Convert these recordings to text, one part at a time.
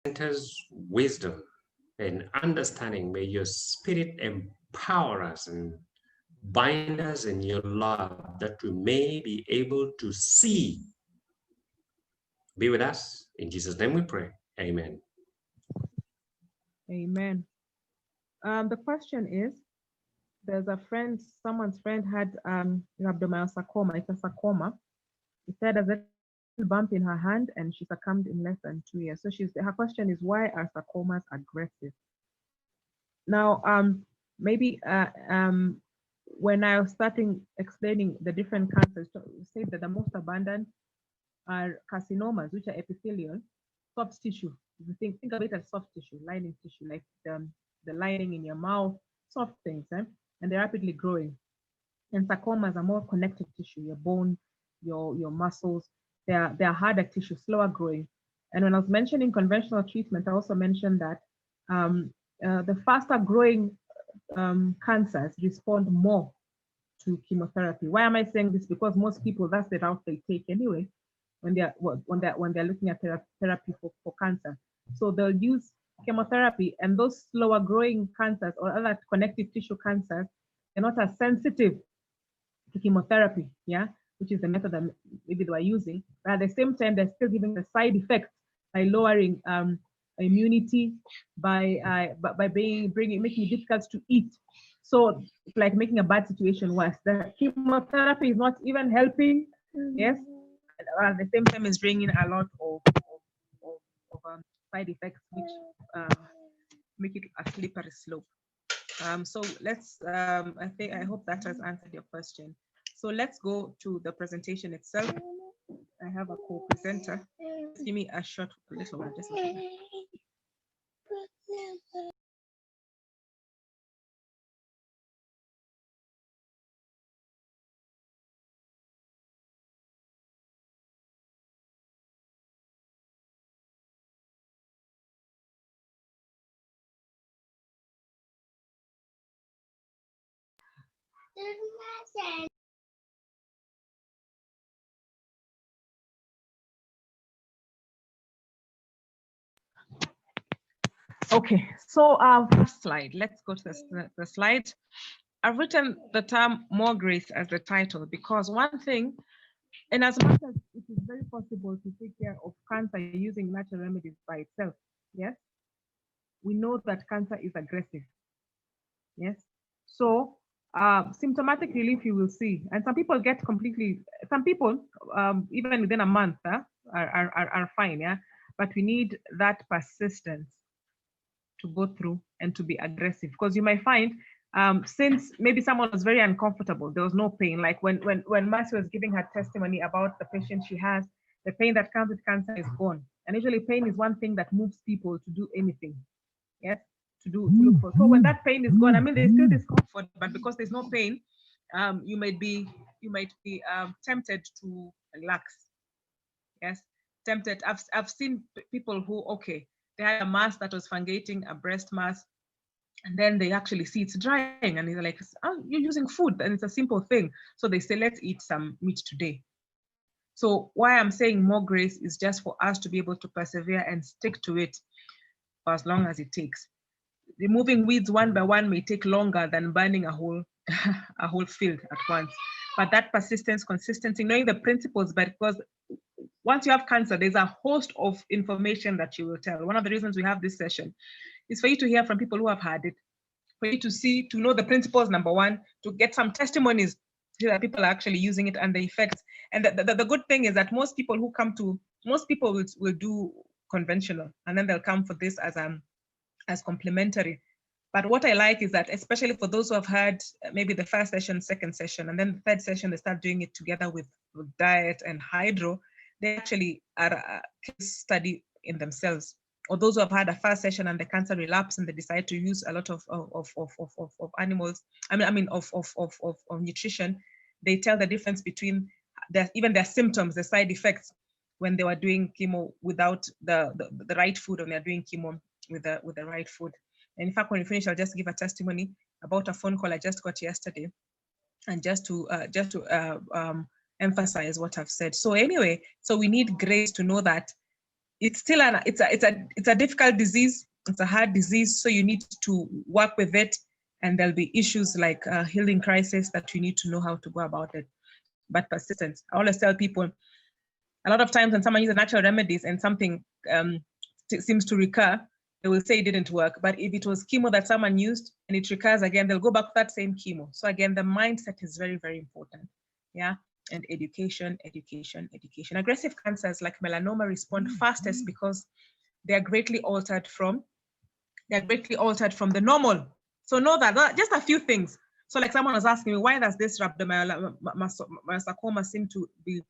us wisdom and understanding. May your spirit empower us and bind us in your love that we may be able to see. Be with us. In Jesus' name we pray. Amen. Amen. The question is, there's a friend, someone's friend had rhabdomyosarcoma. It's a sarcoma. It said a little bump in her hand and she succumbed in less than 2 years. So her question is, why are sarcomas aggressive? Now, maybe when I was starting explaining the different cancers, said that the most abundant are carcinomas, which are epithelial, soft tissue. If you think of it as soft tissue, lining tissue, like the lining in your mouth, soft things, and they're rapidly growing. And sarcomas are more connective tissue, your bone, your muscles. They're harder tissue, slower growing. And when I was mentioning conventional treatment, I also mentioned that the faster growing cancers respond more to chemotherapy. Why am I saying this? Because most people, that's the route they take anyway when they're looking at therapy for cancer. So they'll use chemotherapy, and those slower growing cancers or other connective tissue cancers, they're not as sensitive to chemotherapy, which is the method that maybe they were using. But at the same time, they're still giving the side effects by lowering immunity, by making it difficult to eat. So it's like making a bad situation worse. The chemotherapy is not even helping, yes. At the same time, it's bringing a lot of side effects, which make it a slippery slope. So let's, I hope that has answered your question. So let's go to the presentation itself. I have a co-presenter. Give me a short little one, just a second. Okay, so first slide. Let's go to the slide. I've written the term more grace as the title because one thing, and as much as it is very possible to take care of cancer using natural remedies by itself, yes, we know that cancer is aggressive. Yes, so symptomatic relief you will see, and some people get completely. Some people even within a month are fine, but we need that persistence to go through and to be aggressive, because you might find since maybe someone was very uncomfortable, there was no pain, like when Mercy was giving her testimony about the patient she has, the pain that comes with cancer is gone, and usually pain is one thing that moves people to do anything, yes, to look for. So when that pain is gone, I mean, there's still discomfort, but because there's no pain, you might be tempted to relax, yes, tempted. I've seen people who, okay, they had a mass that was fungating, a breast mass, and then they actually see it's drying, and they're like, oh, you're using food, and it's a simple thing. So they say, let's eat some meat today. So why I'm saying more grace is just for us to be able to persevere and stick to it for as long as it takes. Removing weeds one by one may take longer than burning a whole a whole field at once. But that persistence, consistency, knowing the principles, but because once you have cancer, there's a host of information that you will tell. One of the reasons we have this session is for you to hear from people who have had it, for you to know the principles, number one, to get some testimonies that people are actually using it and the effects. And the good thing is that most people will do conventional, and then they'll come for this as complementary. But what I like is that, especially for those who have had maybe the first session, second session, and then the third session, they start doing it together with diet and hydro, they actually are a case study in themselves. Or those who have had a first session and the cancer relapse and they decide to use a lot of animals, of nutrition, they tell the difference between even their symptoms, the side effects, when they were doing chemo without the right food, and they're doing chemo with the right food. And in fact, when we finish, I'll just give a testimony about a phone call I just got yesterday, and just to emphasize what I've said. So anyway, so we need grace to know that it's still it's a difficult disease. It's a hard disease, so you need to work with it, and there'll be issues like healing crisis that you need to know how to go about it. But persistence, I always tell people, a lot of times when someone uses natural remedies and something seems to recur, they will say it didn't work. But if it was chemo that someone used and it recurs again, they'll go back to that same chemo. So again, the mindset is very, very important. Yeah. And education, education, education. Aggressive cancers like melanoma respond fastest because they are greatly altered from the normal. So know that just a few things. So like someone was asking me, why does this rhabdomyosarcoma seem to be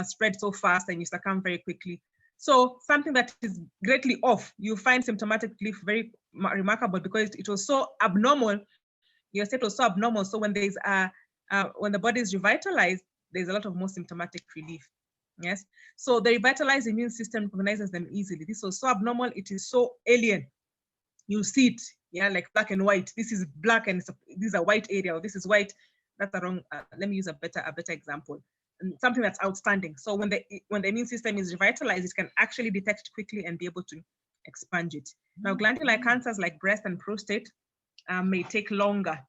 spread so fast and you succumb very quickly? So something that is greatly off, you find symptomatically very remarkable because it was so abnormal. Your state was so abnormal. So when there's when the body is revitalized, there's a lot of more symptomatic relief. Yes. So the revitalized immune system recognizes them easily. This was so abnormal. It is so alien. You see it, yeah, like black and white. This is black and this is a white area, or this is white. That's the wrong. Let me use a better example. And something that's outstanding. So when the immune system is revitalized, it can actually detect quickly and be able to expunge it. Now, glandular cancers like breast and prostate may take longer.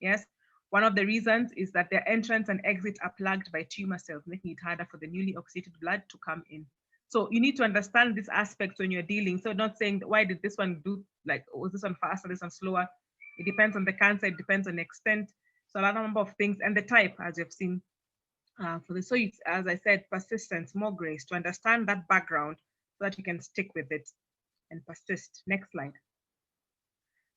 Yes. One of the reasons is that their entrance and exit are plagued by tumor cells, making it harder for the newly oxygenated blood to come in. So you need to understand these aspects when you're dealing. So not saying, why did this one do, like, was this one faster, this one slower? It depends on the cancer, it depends on the extent. So a lot of number of things and the type, as you've seen for this. So it's, as I said, persistence, more grace, to understand that background so that you can stick with it and persist. Next slide.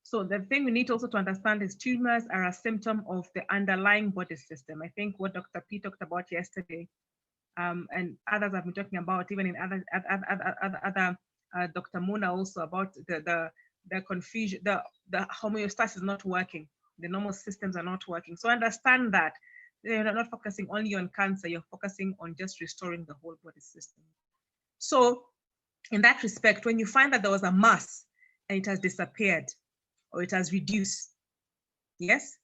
So the thing we need also to understand is tumors are a symptom of the underlying body system. I think what Dr. P talked about yesterday, and others have been talking about, even in other Dr. Mona also, about the confusion, the homeostasis is not working, the normal systems are not working. So understand that you're not focusing only on cancer, you're focusing on just restoring the whole body system. So in that respect, when you find that there was a mass and it has disappeared or it has reduced, yes,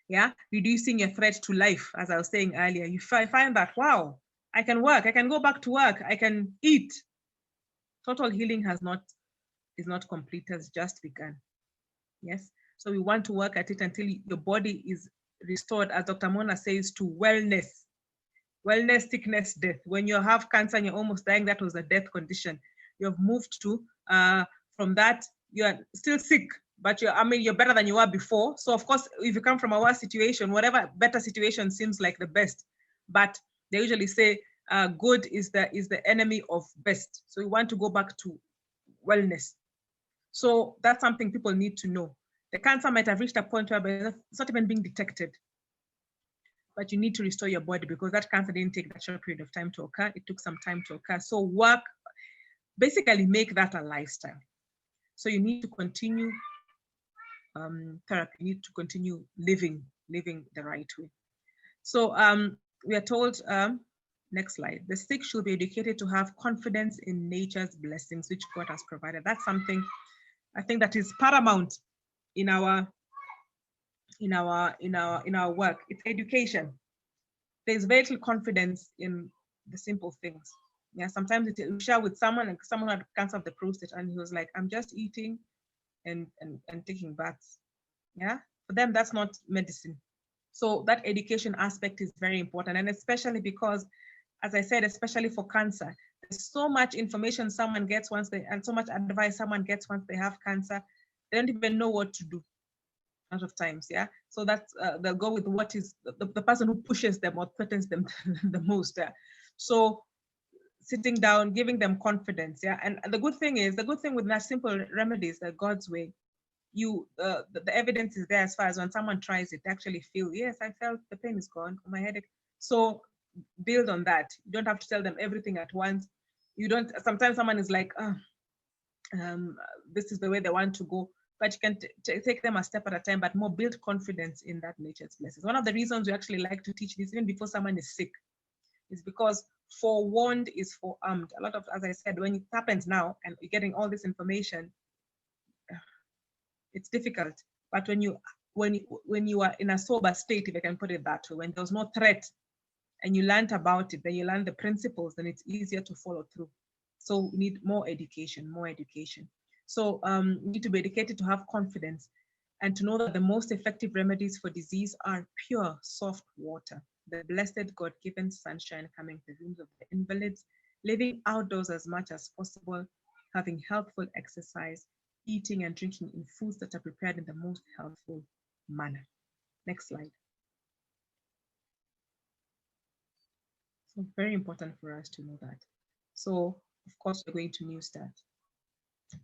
yeah, reducing your threat to life, as I was saying earlier, you find that, wow, I can work, I can go back to work, I can eat. Total healing is not complete, has just begun. Yes. So we want to work at it until your body is restored, as Dr. Mona says, to wellness. Wellness, sickness, death. When you have cancer and you're almost dying, that was a death condition. You have moved to, from that, you're still sick, but you're better than you were before. So of course, if you come from a worse situation, whatever better situation seems like the best, but they usually say good is the enemy of best. So we want to go back to wellness. So that's something people need to know. The cancer might have reached a point where it's not even being detected, but you need to restore your body because that cancer didn't take that short period of time to occur. It took some time to occur. So work, basically make that a lifestyle. So you need to continue therapy, you need to continue living the right way. So we are told, next slide, the sick should be educated to have confidence in nature's blessings, which God has provided. That's something I think that is paramount in our work. It's education. There's very little confidence in the simple things. Yeah, sometimes we share with someone, and someone had cancer of the prostate, and he was like, I'm just eating and taking baths. Yeah, for them, that's not medicine. So that education aspect is very important, and especially because, as I said, especially for cancer, there's so much information someone gets once and so much advice someone gets once they have cancer, they don't even know what to do a lot of times, yeah? So that's, they'll go with what is the person who pushes them or threatens them the most, yeah? So sitting down, giving them confidence, yeah? And the good thing with that simple remedies, God's way, the evidence is there as far as when someone tries it, they actually feel, yes, I felt the pain is gone, my headache. So build on that. You don't have to tell them everything at once. You don't, sometimes someone is like, this is the way they want to go, but you can take them a step at a time, but more build confidence in that nature's blessings. One of the reasons we actually like to teach this even before someone is sick is because forewarned is forearmed. A lot of, as I said, when it happens now and you're getting all this information, it's difficult. But when you are in a sober state, if I can put it that way, when there's no threat and you learned about it, then you learn the principles, then it's easier to follow through. So we need more education, more education. So we need to be educated to have confidence and to know that the most effective remedies for disease are pure, soft water, the blessed God-given sunshine coming to the rooms of the invalids, living outdoors as much as possible, having healthful exercise, eating and drinking in foods that are prepared in the most healthful manner. Next slide. So very important for us to know that. So of course, we're going to New Start.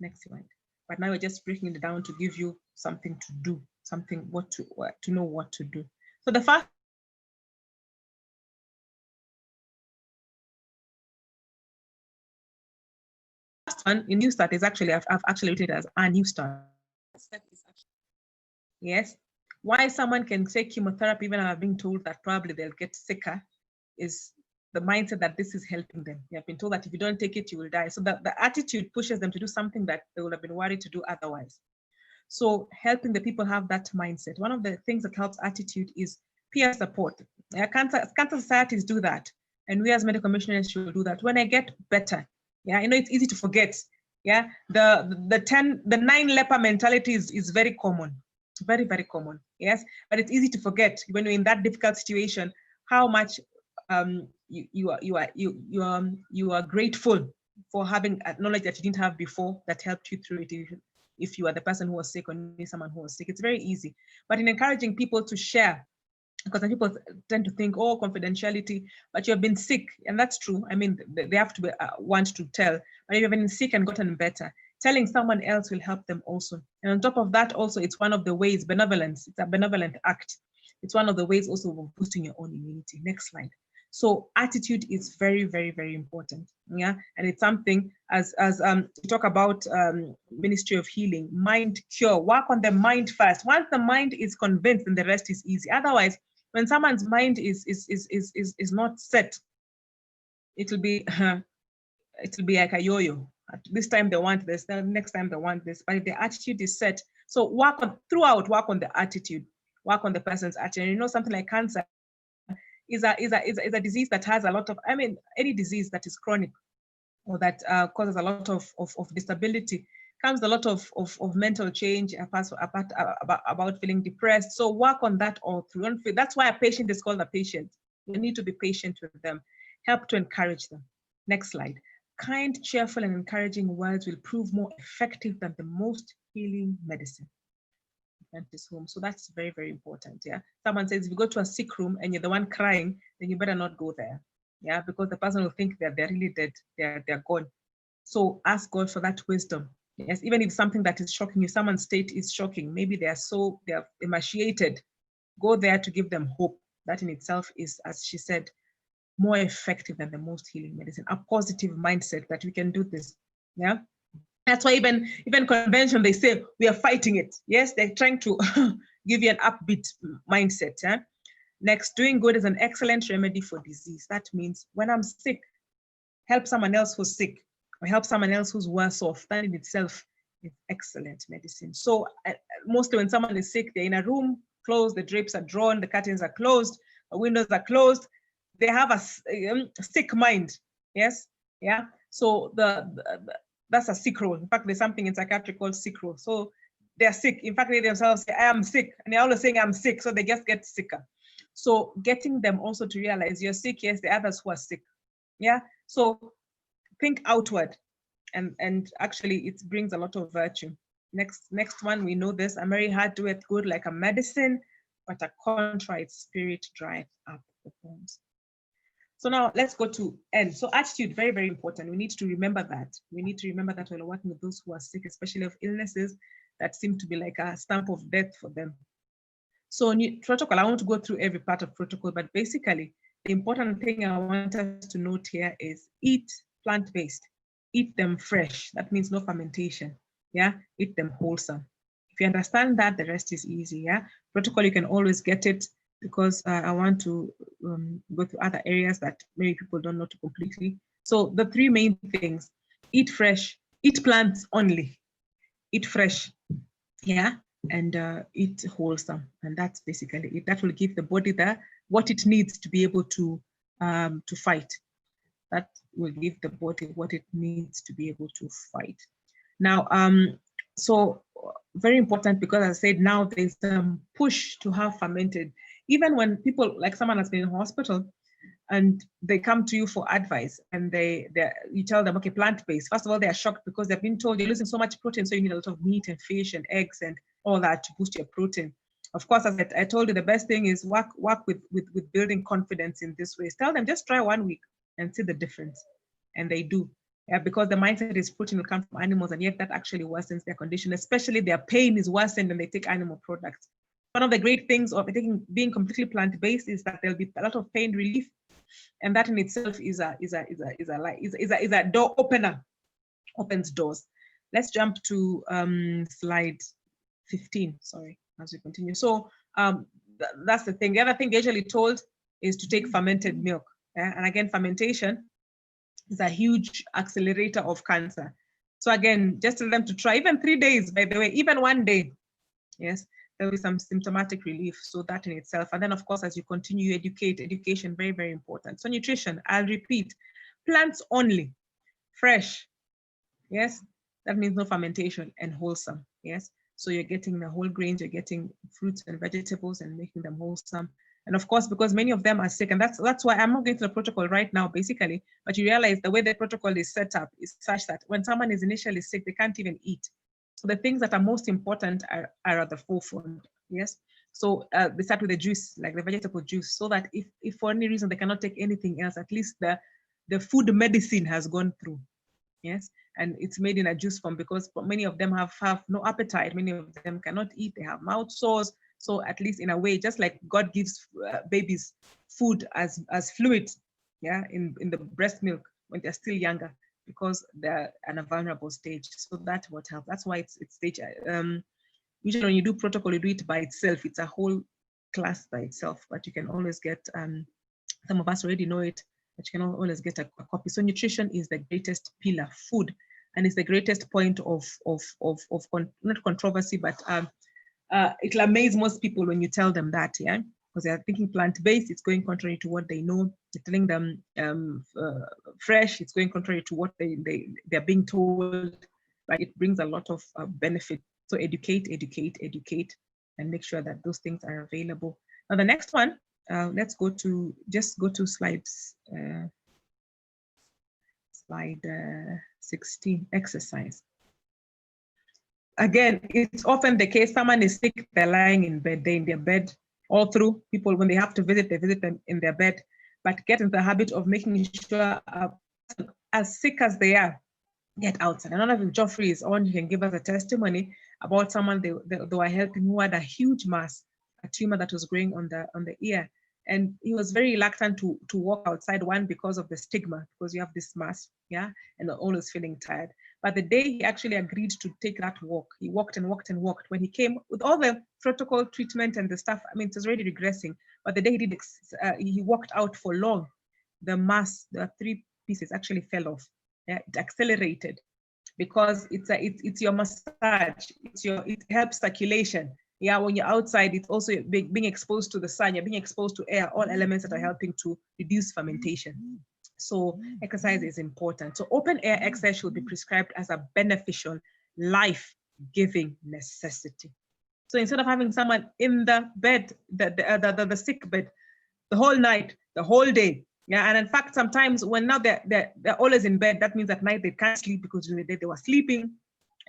Next slide. But now we're just breaking it down to give you something to do, something what to know what to do. So the first one in New Start is actually, I've actually written it as a New Start. Yes. Why someone can take chemotherapy even after being told that probably they'll get sicker is the mindset that this is helping them. They have been told that if you don't take it, you will die. So the attitude pushes them to do something that they would have been worried to do otherwise. So helping the people have that mindset. One of the things that helps attitude is peer support. Cancer societies do that. And we as medical missionaries should do that. When I get better, yeah, you know, it's easy to forget. Yeah, the 9 leper mentality is very common, very, very common. Yes, but it's easy to forget when you're in that difficult situation, how much you are grateful for having knowledge that you didn't have before that helped you through it. If you are the person who was sick or knew someone who was sick, it's very easy. But in encouraging people to share, because people tend to think, oh, confidentiality, but you have been sick, and that's true. I mean, they have to be, want to tell, but if you've been sick and gotten better, telling someone else will help them also. And on top of that, also, it's one of the ways, benevolence, it's a benevolent act. It's one of the ways also of boosting your own immunity. Next slide. So attitude is very, very, very important. Yeah, and it's something as we talk about Ministry of Healing, mind cure. Work on the mind first. Once the mind is convinced, then the rest is easy. Otherwise, when someone's mind is not set, it'll be like a yo-yo. This time they want this, the next time they want this. But if the attitude is set, so work on the attitude, work on the person's attitude. You know, something like cancer is a disease that has a lot of, I mean, any disease that is chronic or that causes a lot of disability comes a lot of mental change about feeling depressed. So work on that all through. That's why a patient is called a patient. You need to be patient with them, help to encourage them. Next slide. Kind, cheerful, and encouraging words will prove more effective than the most healing medicine. This home. So that's very, very important. Yeah. Someone says if you go to a sick room and you're the one crying, then you better not go there. Yeah, because the person will think that they're really dead, they're gone. So ask God for that wisdom. Yes, even if something that is shocking you, someone's state is shocking, maybe they're emaciated, go there to give them hope. That in itself is, as she said, more effective than the most healing medicine. A positive mindset that we can do this. Yeah. That's why even convention, they say we are fighting it. Yes, they're trying to give you an upbeat mindset. Yeah? Next, doing good is an excellent remedy for disease. That means when I'm sick, help someone else who's sick or help someone else who's worse off. That in itself is excellent medicine. So mostly when someone is sick, they're in a room, closed, the drapes are drawn, the curtains are closed, the windows are closed. They have a sick mind. Yes, yeah. So that's a sick role. In fact, there's something in psychiatry called sick role. So they're sick. In fact, they themselves say, I am sick. And they're always saying, I'm sick. So they just get sicker. So getting them also to realize you're sick, yes, the others who are sick. Yeah. So think outward. And actually, it brings a lot of virtue. Next one, we know this. A merry heart doeth good like a medicine, but a contrite spirit drives up the bones. So now let's go to N. So attitude, very, very important. We need to remember that. We need to remember that when we're working with those who are sick, especially of illnesses that seem to be like a stamp of death for them. So protocol, I won't go through every part of protocol, but basically the important thing I want us to note here is eat plant-based, eat them fresh. That means no fermentation. Yeah, eat them wholesome. If you understand that, the rest is easy. Yeah, protocol, you can always get it, because I want to go to other areas that maybe people don't know to completely. So the 3 main things: eat fresh, eat plants only, eat fresh, yeah, and eat wholesome. And that's basically it. That will give the body what it needs to be able to fight. that will give the body what it needs to be able to fight. Now, so very important, because as I said, now there's a push to have fermented. Even when people, like someone has been in hospital and they come to you for advice, and you tell them, okay, plant-based. First of all, they are shocked because they've been told you're losing so much protein, so you need a lot of meat and fish and eggs and all that to boost your protein. Of course, as I told you, the best thing is work with building confidence in this way. Tell them, just try 1 week and see the difference. And they do. Yeah, because the mindset is protein will come from animals, and yet that actually worsens their condition, especially their pain is worsened when they take animal products. One of the great things of being completely plant-based is that there'll be a lot of pain relief, and that in itself is a door opener, opens doors. Let's jump to slide 15. Sorry, as we continue. So that's the thing. The other thing they're usually told is to take fermented milk. Yeah? And again, fermentation is a huge accelerator of cancer. So again, just tell them to try even 3 days, by the way, even 1 day. Yes, there'll be some symptomatic relief. So that in itself. And then of course, as you continue, education, very, very important. So nutrition, I'll repeat, plants only, fresh. Yes, that means no fermentation, and wholesome. Yes, so you're getting the whole grains, you're getting fruits and vegetables and making them wholesome. And of course, because many of them are sick, and that's why I'm not going through the protocol right now, basically, but you realize the way the protocol is set up is such that when someone is initially sick, they can't even eat. So the things that are most important are at the forefront, yes? So they start with the juice, like the vegetable juice, so that if for any reason they cannot take anything else, at least the food medicine has gone through, yes? And it's made in a juice form, because many of them have no appetite, many of them cannot eat, they have mouth sores. So at least in a way, just like God gives babies food as fluid, yeah, in the breast milk when they're still younger, because they're in a vulnerable stage. So that's what helps. That's why it's stage. Usually when you do protocol, you do it by itself. It's a whole class by itself, but you can always get, some of us already know it, but you can always get a copy. So nutrition is the greatest pillar, food, and it's the greatest point of not controversy, but it'll amaze most people when you tell them that, yeah, because they're thinking plant-based, it's going contrary to what they know. You're telling them fresh, it's going contrary to what they're being told, but it brings a lot of benefit. So educate, and make sure that those things are available. Now the next one, let's go to slides, slide 16, exercise. Again, it's often the case, someone is sick, they're lying in bed, they're in their bed all through. People, when they have to visit, they visit them in their bed, but get into the habit of making sure, as sick as they are, get outside. And I don't know if Geoffrey is on, you can give us a testimony about someone they were helping who had a huge mass, a tumor that was growing on the ear. And he was very reluctant to walk outside, one, because of the stigma, because you have this mass, yeah, and always feeling tired. But the day he actually agreed to take that walk, he walked and walked and walked. When he came with all the protocol treatment and the stuff, I mean, it was already regressing. But the day he did, he walked out for long, the mass, the 3 pieces actually fell off. Yeah, it accelerated, because it's your massage. It helps circulation. Yeah, when you're outside, it's also being exposed to the sun. You're being exposed to air, all elements that are helping to reduce fermentation. So exercise is important. So open air exercise should be prescribed as a beneficial, life-giving necessity. So instead of having someone in the bed, the sick bed, the whole night, the whole day, yeah, and in fact, sometimes when now they're always in bed, that means at night they can't sleep, because during the day they were sleeping.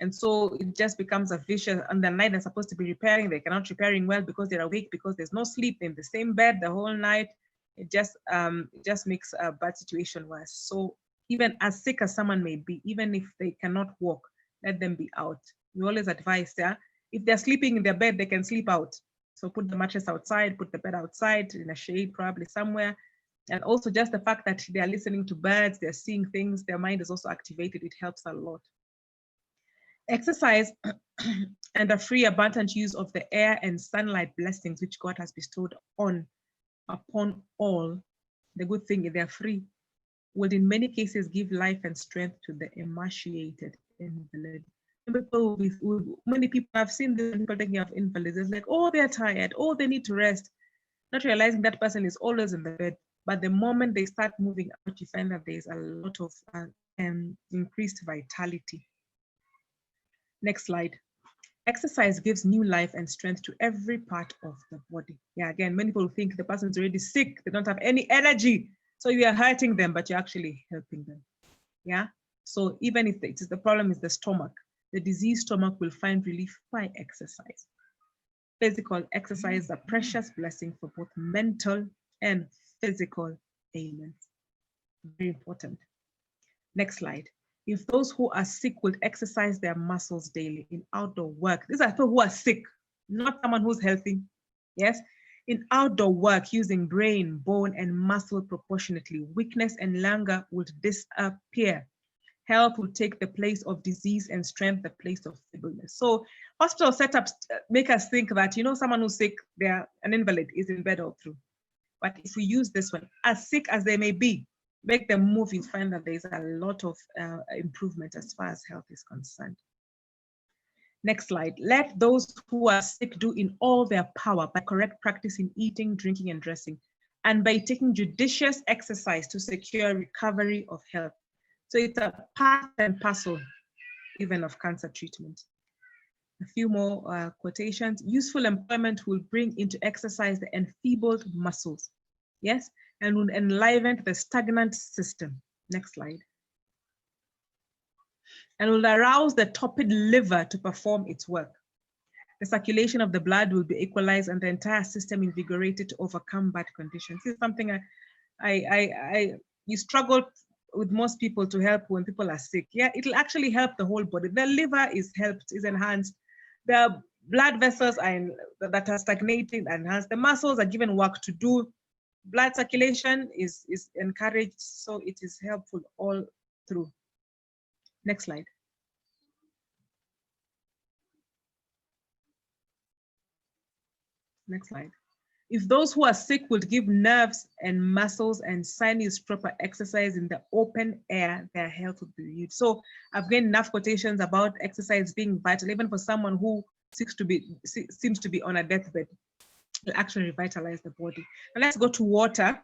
And so it just becomes a vicious, and the night they're supposed to be repairing, they cannot repairing well because they're awake, because there's no sleep in the same bed the whole night. It just makes a bad situation worse. So even as sick as someone may be, even if they cannot walk, let them be out. We always advise, yeah, if they're sleeping in their bed, they can sleep out. So put the mattress outside, put the bed outside in a shade, probably somewhere. And also just the fact that they're listening to birds, they're seeing things, their mind is also activated, it helps a lot. Exercise and a free abundant use of the air and sunlight blessings which God has bestowed upon all, the good thing, they're free, will in many cases give life and strength to the emaciated invalid. Many people have seen the people taking care of invalids, it's like, oh, they're tired, oh, they need to rest, not realizing that person is always in the bed. But the moment they start moving out, you find that there's a lot of increased vitality. Next slide. Exercise gives new life and strength to every part of the body. Yeah, again, many people think the person's already sick, they don't have any energy. So you are hurting them, but you're actually helping them. Yeah. So even if the problem is the stomach, the diseased stomach will find relief by exercise. Physical exercise is a precious blessing for both mental and physical ailments. Very important. Next slide. If those who are sick will exercise their muscles daily in outdoor work, these are people who are sick, not someone who's healthy. Yes. In outdoor work, using brain, bone, and muscle proportionately, weakness and languor would disappear. Health will take the place of disease and strength the place of feebleness. So hospital setups make us think that, someone who's sick, they're an invalid, is in bed all through. But if we use this one, as sick as they may be, make them move, you find that there's a lot of improvement as far as health is concerned. Next slide. Let those who are sick do in all their power by correct practice in eating, drinking, and dressing, and by taking judicious exercise to secure recovery of health. So it's a part and parcel even of cancer treatment. A few more quotations. Useful employment will bring into exercise the enfeebled muscles. Yes, and will enliven the stagnant system. Next slide. And will arouse the torpid liver to perform its work. The circulation of the blood will be equalized and the entire system invigorated to overcome bad conditions. This is something you struggle with most people to help when people are sick. Yeah, it'll actually help the whole body. The liver is helped, is enhanced. The blood vessels that are stagnating are enhanced. The muscles are given work to do. Blood circulation is encouraged, so it is helpful all through. Next slide. Next slide. If those who are sick would give nerves and muscles and sinews proper exercise in the open air, their health would be renewed. So I've gained enough quotations about exercise being vital, even for someone who seems to be on a deathbed. It will actually revitalize the body. Now let's go to water.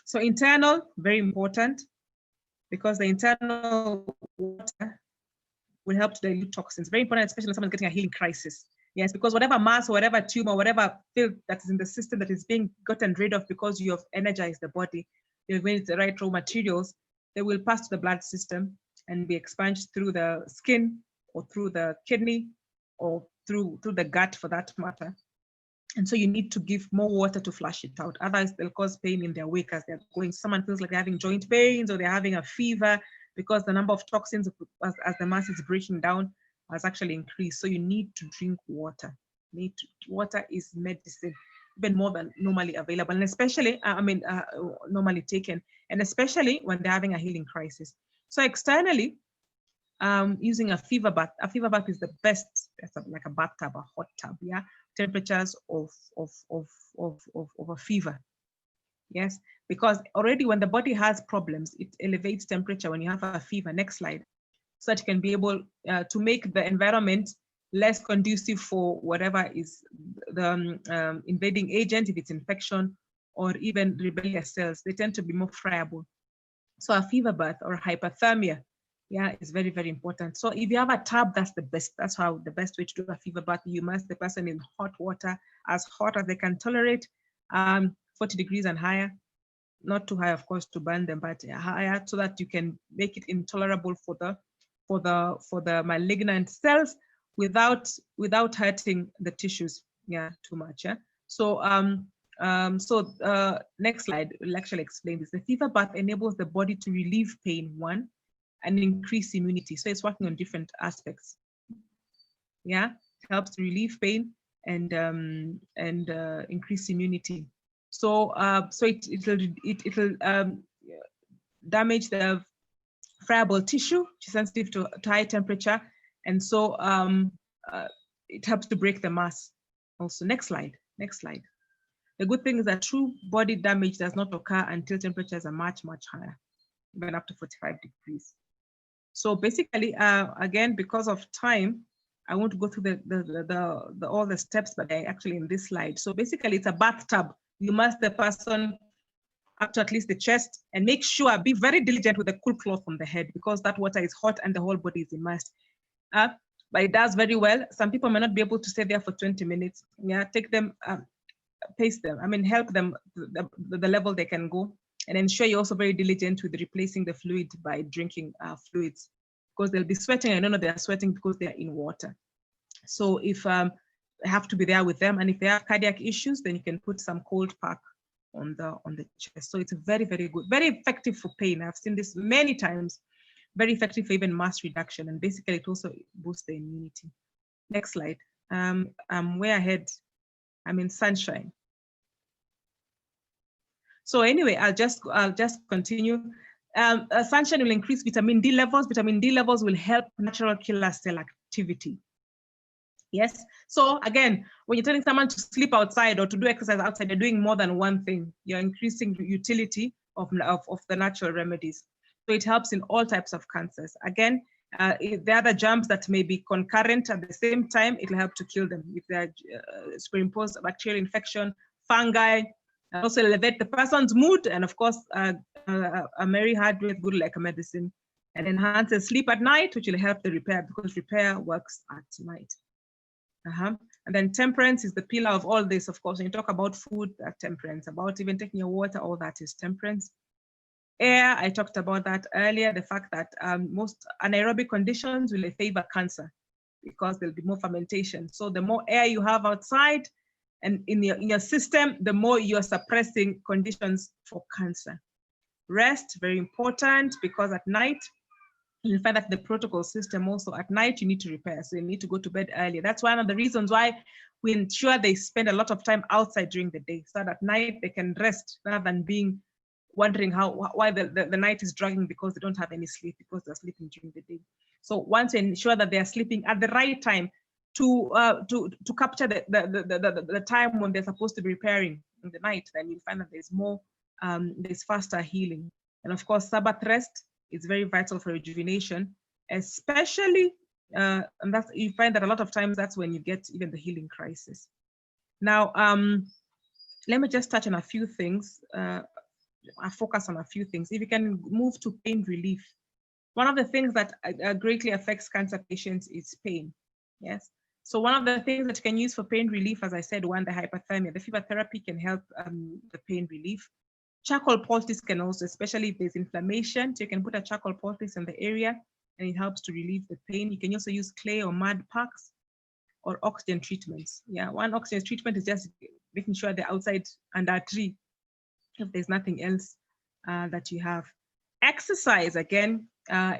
So internal, very important, because the internal water will help to dilute toxins. Very important, especially when someone's getting a healing crisis. Yes, because whatever mass or whatever tumor, whatever filth that is in the system that is being gotten rid of because you have energized the body, you've made the right raw materials, they will pass to the blood system and be expunged through the skin or through the kidney or through the gut for that matter. And so you need to give more water to flush it out. Otherwise, they'll cause pain in their wake as they're going. Someone feels like they're having joint pains or they're having a fever because the number of toxins as the mass is breaking down has actually increased. So you need to drink water. Water is medicine, even more than normally available, and especially, normally taken, and especially when they're having a healing crisis. So externally, using a fever bath. A fever bath is the best. It's like a bathtub, a hot tub. Yeah, temperatures of a fever. Yes, because already when the body has problems, it elevates temperature when you have a fever. Next slide. So that you can be able to make the environment less conducive for whatever is the invading agent, if it's infection or even rebellious cells. They tend to be more friable. So a fever bath or hypothermia, yeah, is very, very important. So if you have a tub, that's the best. That's how the best way to do a fever bath. You immerse the person in hot water, as hot as they can tolerate, 40 degrees and higher. Not too high, of course, to burn them, but higher so that you can make it intolerable for the malignant cells without hurting the tissues, yeah, too much. Yeah. So next slide will actually explain this. The fever bath enables the body to relieve pain, one, and increase immunity. So it's working on different aspects. Yeah, it helps to relieve pain and increase immunity. So it'll damage the friable tissue, which is sensitive to high temperature, and so it helps to break the mass. Also, next slide. Next slide. The good thing is that true body damage does not occur until temperatures are much, much higher, even up to 45 degrees. So basically, again, because of time, I won't go through all the steps, but I actually in this slide. So basically, it's a bathtub you mask the person up to at least the chest, and make sure, be very diligent with a cool cloth on the head, because that water is hot and the whole body is immersed. But it does very well. Some people may not be able to stay there for 20 minutes. Yeah, take them, pace them. I mean, help them the level they can go, and ensure you're also very diligent with replacing the fluid by drinking fluids, because they'll be sweating. I don't know they're sweating because they're in water. So if have to be there with them, and if they have cardiac issues, then you can put some cold pack on the chest. So it's very, very good, very effective for pain. I've seen this many times. Very effective for even mass reduction, and basically it also boosts the immunity. Next slide. I'm way ahead. I'm in sunshine. So anyway, I'll just continue. Sunshine will increase vitamin D levels. Vitamin D levels will help natural killer cell activity. Yes. So again, when you're telling someone to sleep outside or to do exercise outside, you're doing more than one thing. You're increasing the utility of the natural remedies. So it helps in all types of cancers. Again, the other germs that may be concurrent at the same time, it'll help to kill them. If they're superimposed bacterial infection, fungi, also elevate the person's mood, and of course, a merry heart rate, good like a medicine, and enhances sleep at night, which will help the repair, because repair works at night. And then temperance is the pillar of all this, of course. When you talk about food, temperance, about even taking your water, all that is temperance. Air, I talked about that earlier, the fact that most anaerobic conditions will favor cancer because there'll be more fermentation. So the more air you have outside and in your system, the more you're suppressing conditions for cancer. Rest, very important, because at night, you find that the protocol system also at night, you need to repair. So you need to go to bed earlier. That's one of the reasons why we ensure they spend a lot of time outside during the day, so that at night they can rest rather than being wondering why the night is dragging, because they don't have any sleep, because they're sleeping during the day. So once you ensure that they're sleeping at the right time to capture the time when they're supposed to be repairing in the night, then you'll find that there's more, there's faster healing. And of course, Sabbath rest is very vital for rejuvenation, especially, and that's, you find that a lot of times that's when you get even the healing crisis. Now, let me just touch on a few things. I focus on a few things. If you can move to pain relief. One of the things that greatly affects cancer patients is pain. Yes. So one of the things that you can use for pain relief, as I said, one, the hypothermia, the fever therapy can help the pain relief. Charcoal poultice can also, especially if there's inflammation, so you can put a charcoal poultice in the area and it helps to relieve the pain. You can also use clay or mud packs or oxygen treatments. Yeah, one oxygen treatment is just making sure they're outside under a tree if there's nothing else that you have. Exercise, again,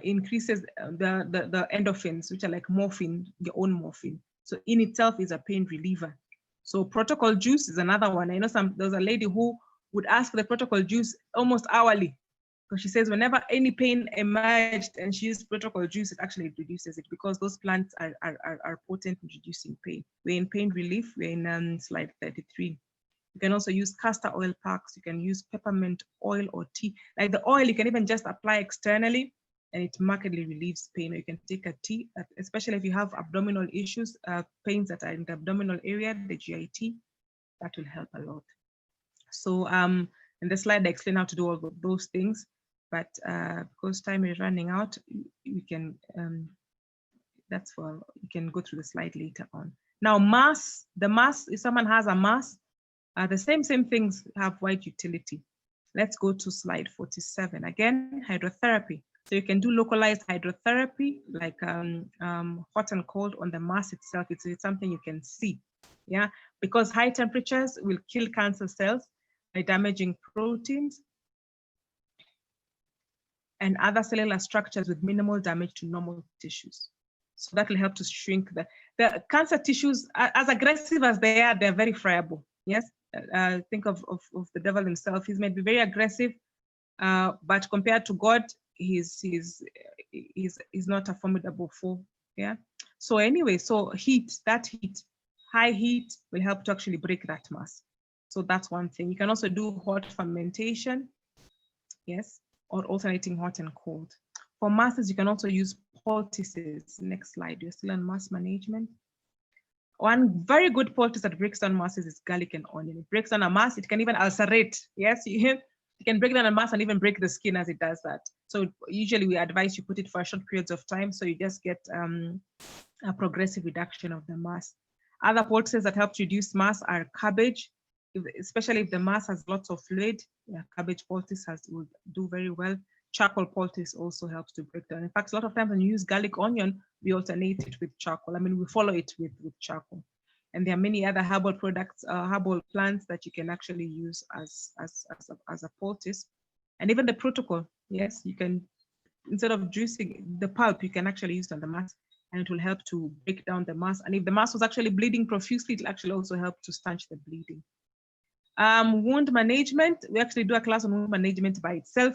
increases the endorphins, which are like morphine, your own morphine. So in itself is a pain reliever. So protocol juice is another one. I know there's a lady who would ask for the protocol juice almost hourly, because she says whenever any pain emerged and she used protocol juice, it actually reduces it, because those plants are potent in reducing pain. We're in pain relief, we're in slide 33. You can also use castor oil packs. You can use peppermint oil or tea. Like the oil, you can even just apply externally and it markedly relieves pain. Or you can take a tea, especially if you have abdominal issues, pains that are in the abdominal area, the GIT, that will help a lot. So in the slide, I explain how to do all of those things, but because time is running out, we can, that's for, you can go through the slide later on. Now, mass, the mass, if someone has a mass, the same things have wide utility. Let's go to slide 47. Again, hydrotherapy. So you can do localized hydrotherapy, like hot and cold on the mass itself. It's something you can see, yeah? Because high temperatures will kill cancer cells by damaging proteins and other cellular structures with minimal damage to normal tissues. So that will help to shrink the cancer tissues. As aggressive as they are, they're very friable, yes? Think of the devil himself. He's may be very aggressive, but compared to God, he's not a formidable foe. Yeah. So anyway, so high heat will help to actually break that mass. So that's one thing. You can also do hot fermentation, yes, or alternating hot and cold. For masses, you can also use poultices. Next slide. You're still on mass management. One very good poultice that breaks down masses is garlic and onion. It breaks down a mass. It can even ulcerate. Yes, you can break down a mass and even break the skin as it does that. So usually we advise you put it for short periods of time, so you just get a progressive reduction of the mass. Other poultices that help to reduce mass are cabbage, especially if the mass has lots of fluid. Yeah, cabbage poultice will do very well. Charcoal poultice also helps to break down. In fact, a lot of times when you use garlic onion, we alternate it with charcoal. I mean, we follow it with charcoal. And there are many other herbal products, herbal plants that you can actually use as a poultice. And even the protocol, yes, you can, instead of juicing the pulp, you can actually use it on the mass, and it will help to break down the mass. And if the mass was actually bleeding profusely, it'll actually also help to stanch the bleeding. Wound management, we actually do a class on wound management by itself.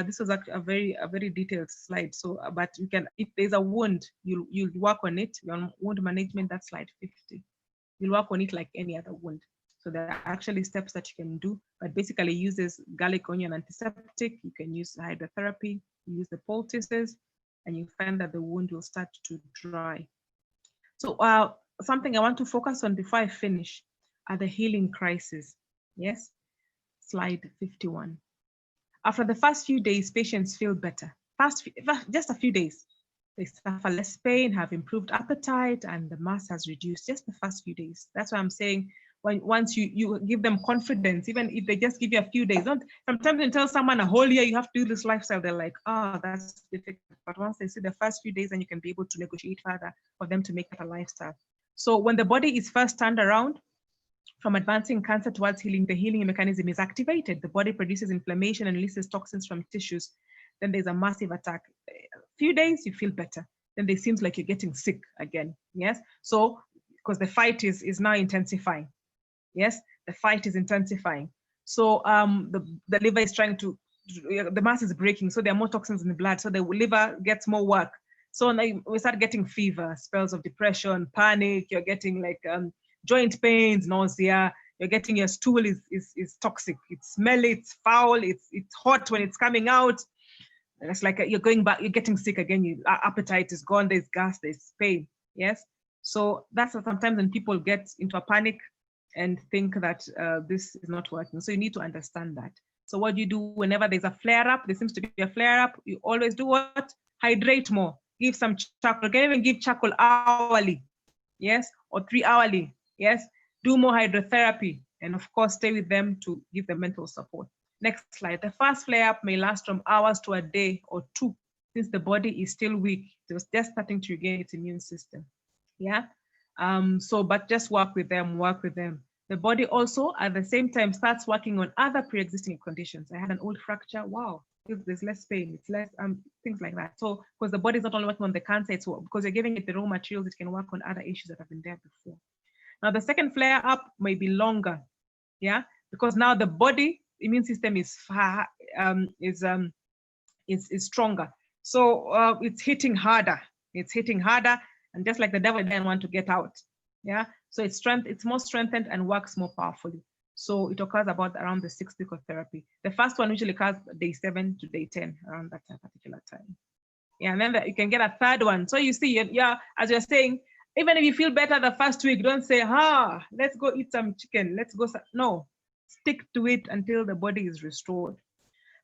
This was a very detailed slide. So, but you can, if there's a wound, you'll work on it. On wound management, that's slide 50. You'll work on it like any other wound. So there are actually steps that you can do, but basically uses garlic onion antiseptic. You can use hydrotherapy, you use the poultices, and you find that the wound will start to dry. So something I want to focus on before I finish are the healing crises. Yes, slide 51. After the first few days, patients feel better. Just a few days. They suffer less pain, have improved appetite, and the mass has reduced just the first few days. That's why I'm saying once you give them confidence, even if they just give you a few days, sometimes you tell someone a whole year you have to do this lifestyle, they're like, oh, that's difficult. But once they see the first few days, then you can be able to negotiate further for them to make it a lifestyle. So when the body is first turned around from advancing cancer towards healing, the healing mechanism is activated. The body produces inflammation and releases toxins from tissues. Then there's a massive attack. A few days, you feel better. Then it seems like you're getting sick again. Yes. So, because the fight is now intensifying. Yes, the fight is intensifying. So the liver is trying to, the mass is breaking. So there are more toxins in the blood. So the liver gets more work. So now we start getting fever, spells of depression, panic. You're getting like joint pains, nausea. You're getting your stool is toxic. It's smelly, it's foul, it's hot when it's coming out. And it's like you're going back, you're getting sick again. Your appetite is gone, there's gas, there's pain. Yes. So that's sometimes when people get into a panic and think that this is not working. So you need to understand that. So what you do whenever there's a flare up, there seems to be a flare up, you always do what? Hydrate more. Give some charcoal. You can even give charcoal hourly. Yes. Or 3 hourly. Yes. Do more hydrotherapy. And of course, stay with them to give them mental support. Next slide. The first flare up may last from hours to a day or 2, since the body is still weak. It's just starting to regain its immune system. Yeah. But just work with them. The body also at the same time starts working on other pre-existing conditions. I had an old fracture. Wow, there's less pain. It's less things like that. So because the body is not only working on the cancer, it's because you're giving it the raw materials, it can work on other issues that have been there before. Now the second flare up may be longer. Yeah, because now the body immune system is stronger. So it's hitting harder. And just like the devil didn't want to get out. Yeah. So it's more strengthened and works more powerfully. So it occurs about around the 6th week of therapy. The first one usually occurs day 7 to day 10, around that particular time. Yeah, and then you can get a third one. So you see, yeah, as you're saying, even if you feel better the first week, don't say, let's go eat some chicken. No, stick to it until the body is restored.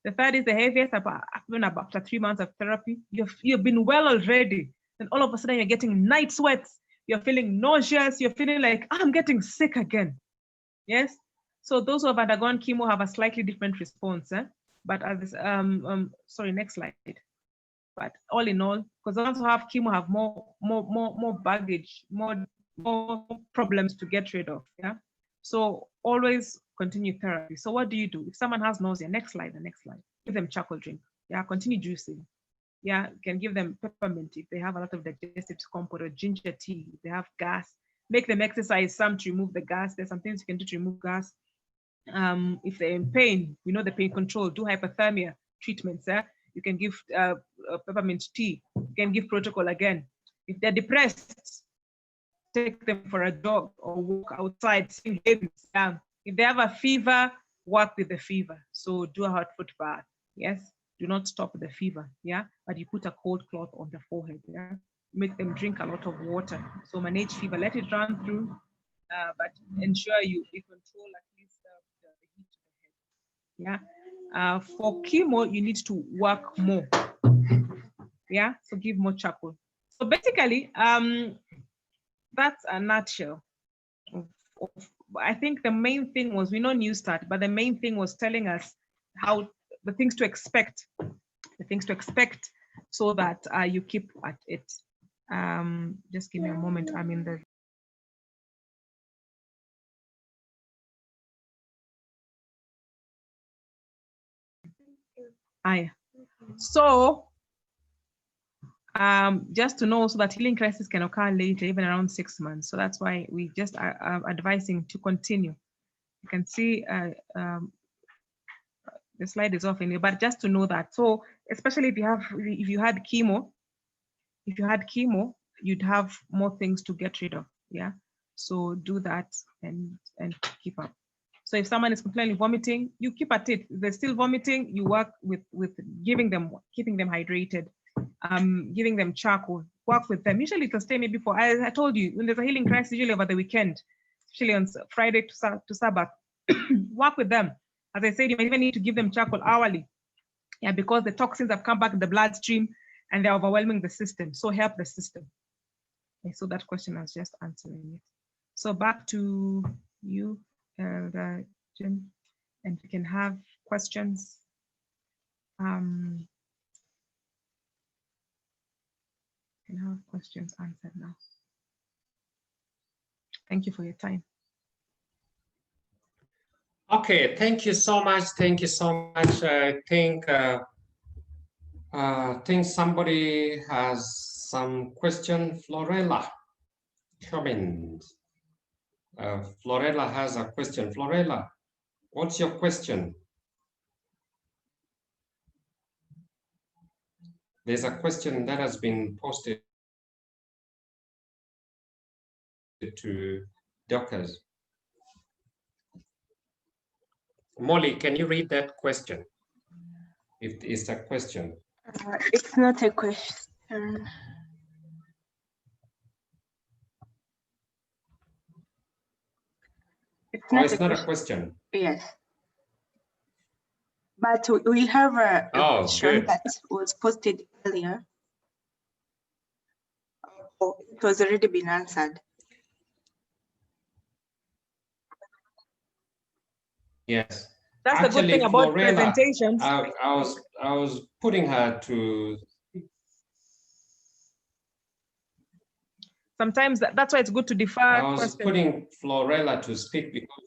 The third is the heaviest, even after 3 months of therapy. You've been well already. And all of a sudden you're getting night sweats. You're feeling nauseous. You're feeling like, I'm getting sick again. Yes. So those who have undergone chemo have a slightly different response. But as sorry, next slide. But all in all, because those who have chemo have more baggage, more problems to get rid of. Yeah. So always continue therapy. So what do you do? If someone has nausea, the next slide, give them charcoal drink. Yeah, continue juicing. Yeah, you can give them peppermint if they have a lot of digestive discomfort, or ginger tea if they have gas. Make them exercise some to remove the gas. There's some things you can do to remove gas. If they're in pain, we know the pain control, do hypothermia treatments. You can give peppermint tea. You can give protocol again. If they're depressed, take them for a jog or walk outside, sing hymns. If they have a fever, work with the fever. So do a hot foot bath. Yes. Do not stop the fever. Yeah. But you put a cold cloth on the forehead. Yeah. make them drink a lot of water. So manage fever, let it run through, but ensure you control at least the heat to the head. Yeah. For chemo, you need to work more. Yeah. So give more charcoal. So basically, that's a nutshell. I think the main thing was, we know New Start, but the main thing was telling us how the things to expect, so that you keep at it. Just give me a moment. I'm in the. So just to know, so that healing crisis can occur later, even around 6 months. So that's why we just are advising to continue. You can see the slide is off in here, but just to know that. So especially if you had chemo, you'd have more things to get rid of. Yeah. So do that and keep up. So if someone is completely vomiting, you keep at it. If they're still vomiting, you work with keeping them hydrated, giving them charcoal, work with them. Usually it'll stay maybe for, I told you, when there's a healing crisis, usually over the weekend, especially on Friday to Sabbath, work with them. As I said, you might even need to give them charcoal hourly. Yeah, because the toxins have come back in the bloodstream and they're overwhelming the system. So help the system. Okay, so that question I was just answering it. So back to you, Jim, and we can have questions. Can have questions answered now. Thank you for your time. Okay, thank you so much. Thank you so much. I think somebody has some question. Florella, comment. Florella has a question. Florella, what's your question? There's a question that has been posted to Dorcas. Molly, can you read that question? If it's a question. It's not a question. It's not a question. Yes. But we have a question that was posted earlier. Oh, it was already been answered. Yes. That's the good thing about Florella, presentations. I was putting her to. Sometimes that's why it's good to defer. I was putting Florella to speak because